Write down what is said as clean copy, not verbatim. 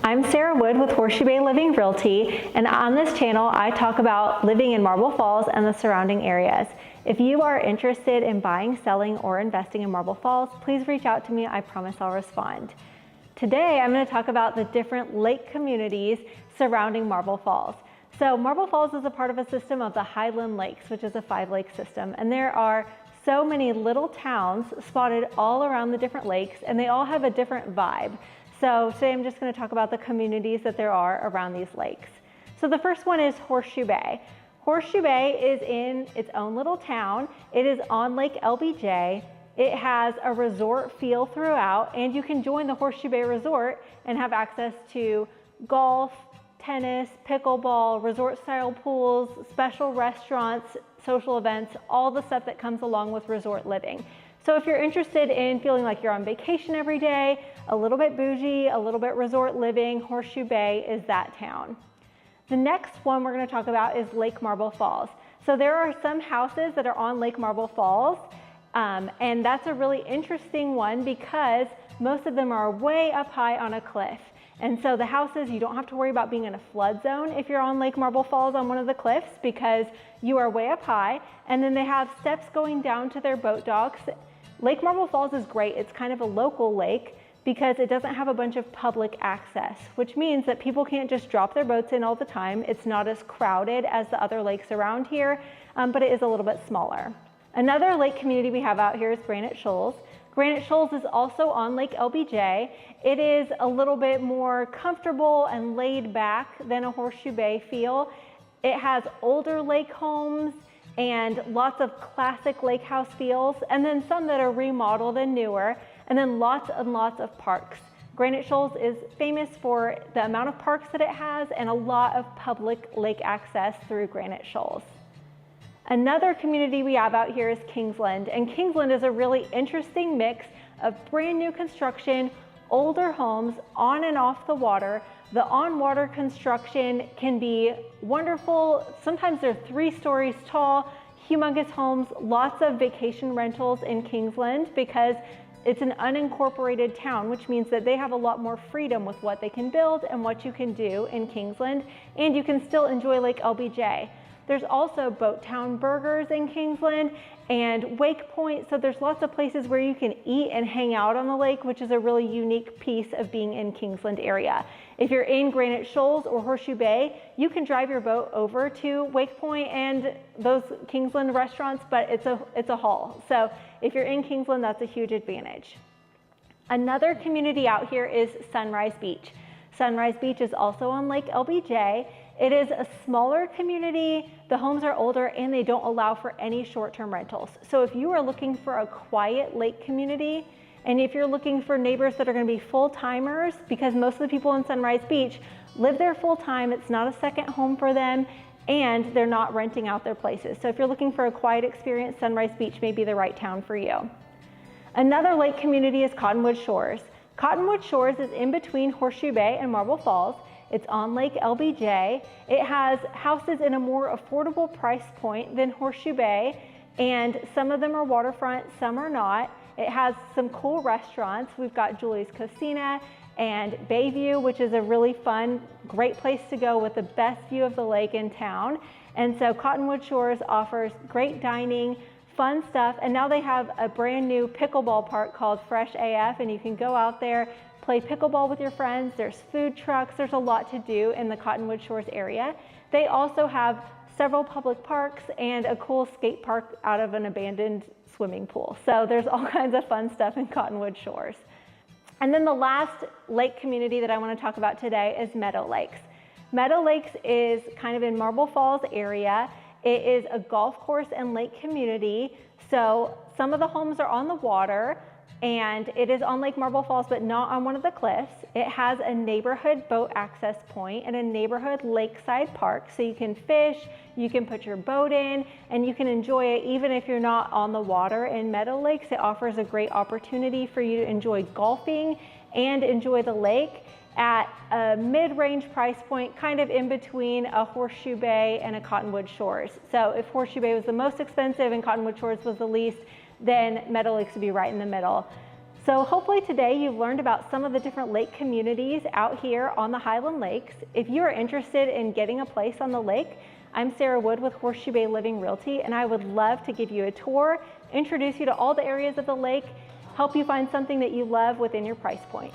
I'm Sarah Wood with Horseshoe Bay Living Realty, and on this channel I talk about living in Marble Falls and the surrounding areas. If you are interested in buying, selling, or investing in Marble Falls, please reach out to me. I promise I'll respond. Today I'm going to talk about the different lake communities surrounding Marble Falls. So Marble Falls is a part of a system of the Highland lakes, which is a 5-lake system, and there are so many little towns spotted all around the different lakes, and they all have a different vibe. So today I'm just going to talk about the communities that there are around these lakes. So the first one is Horseshoe Bay. Horseshoe Bay is in its own little town. It is on Lake LBJ. It has a resort feel throughout, and you can join the Horseshoe Bay Resort and have access to golf, tennis, pickleball, resort style pools, special restaurants, social events, all the stuff that comes along with resort living. So if you're interested in feeling like you're on vacation every day, a little bit bougie, a little bit resort living, Horseshoe Bay is that town. The next one we're going to talk about is Lake Marble Falls. So there are some houses that are on Lake Marble Falls, and that's a really interesting one because most of them are way up high on a cliff. And so the houses, you don't have to worry about being in a flood zone if you're on Lake Marble Falls on one of the cliffs because you are way up high. And then they have steps going down to their boat docks. Lake Marble Falls is great. It's kind of a local lake because it doesn't have a bunch of public access, which means that people can't just drop their boats in all the time. It's not as crowded as the other lakes around here, but it is a little bit smaller. Another lake community we have out here is Granite Shoals. Granite Shoals is also on Lake LBJ. It is a little bit more comfortable and laid back than a Horseshoe Bay feel. It has older lake homes and lots of classic lake house feels, and then some that are remodeled and newer, and then lots and lots of parks. Granite Shoals is famous for the amount of parks that it has and a lot of public lake access through Granite Shoals. Another community we have out here is Kingsland, and Kingsland is a really interesting mix of brand new construction, older homes on and off the water. The on-water construction can be wonderful. Sometimes they're 3 stories tall, humongous homes, lots of vacation rentals in Kingsland because it's an unincorporated town, which means that they have a lot more freedom with what they can build and what you can do in Kingsland, and you can still enjoy Lake LBJ. There's also Boat Town Burgers in Kingsland and Wake Point, so there's lots of places where you can eat and hang out on the lake, which is a really unique piece of being in Kingsland area. If you're in Granite Shoals or Horseshoe Bay, you can drive your boat over to Wake Point and those Kingsland restaurants, but it's a haul. So if you're in Kingsland, that's a huge advantage. Another community out here is Sunrise Beach. Sunrise Beach is also on Lake LBJ. It is a smaller community, the homes are older, and they don't allow for any short-term rentals. So if you are looking for a quiet lake community, and if you're looking for neighbors that are going to be full-timers, because most of the people in Sunrise Beach live there full-time, it's not a second home for them, and they're not renting out their places. So if you're looking for a quiet experience, Sunrise Beach may be the right town for you. Another lake community is Cottonwood Shores. Cottonwood Shores is in between Horseshoe Bay and Marble Falls. It's on Lake LBJ. It has houses in a more affordable price point than Horseshoe Bay, and some of them are waterfront, some are not. It has some cool restaurants. We've got Julie's Cocina and Bayview, which is a really fun, great place to go with the best view of the lake in town. And so Cottonwood Shores offers great dining, fun stuff, and now they have a brand new pickleball park called Fresh AF, and you can go out there, play pickleball with your friends. There's food trucks. There's a lot to do in the Cottonwood Shores area. They also have several public parks and a cool skate park out of an abandoned swimming pool. So there's all kinds of fun stuff in Cottonwood Shores. And then the last lake community that I want to talk about today is Meadowlakes. Meadowlakes is kind of in Marble Falls area. It is a golf course and lake community. So some of the homes are on the water, and it is on Lake Marble Falls, but not on one of the cliffs. It has a neighborhood boat access point and a neighborhood lakeside park, so you can fish, you can put your boat in, and you can enjoy it even if you're not on the water. In Meadowlakes, it offers a great opportunity for you to enjoy golfing and enjoy the lake at a mid-range price point, kind of in between a Horseshoe Bay and a Cottonwood Shores. So if Horseshoe Bay was the most expensive and Cottonwood Shores was the least, then Meadowlakes would be right in the middle. So hopefully today you've learned about some of the different lake communities out here on the Highland Lakes. If you are interested in getting a place on the lake, I'm Sarah Wood with Horseshoe Bay Living Realty, and I would love to give you a tour, introduce you to all the areas of the lake, help you find something that you love within your price point.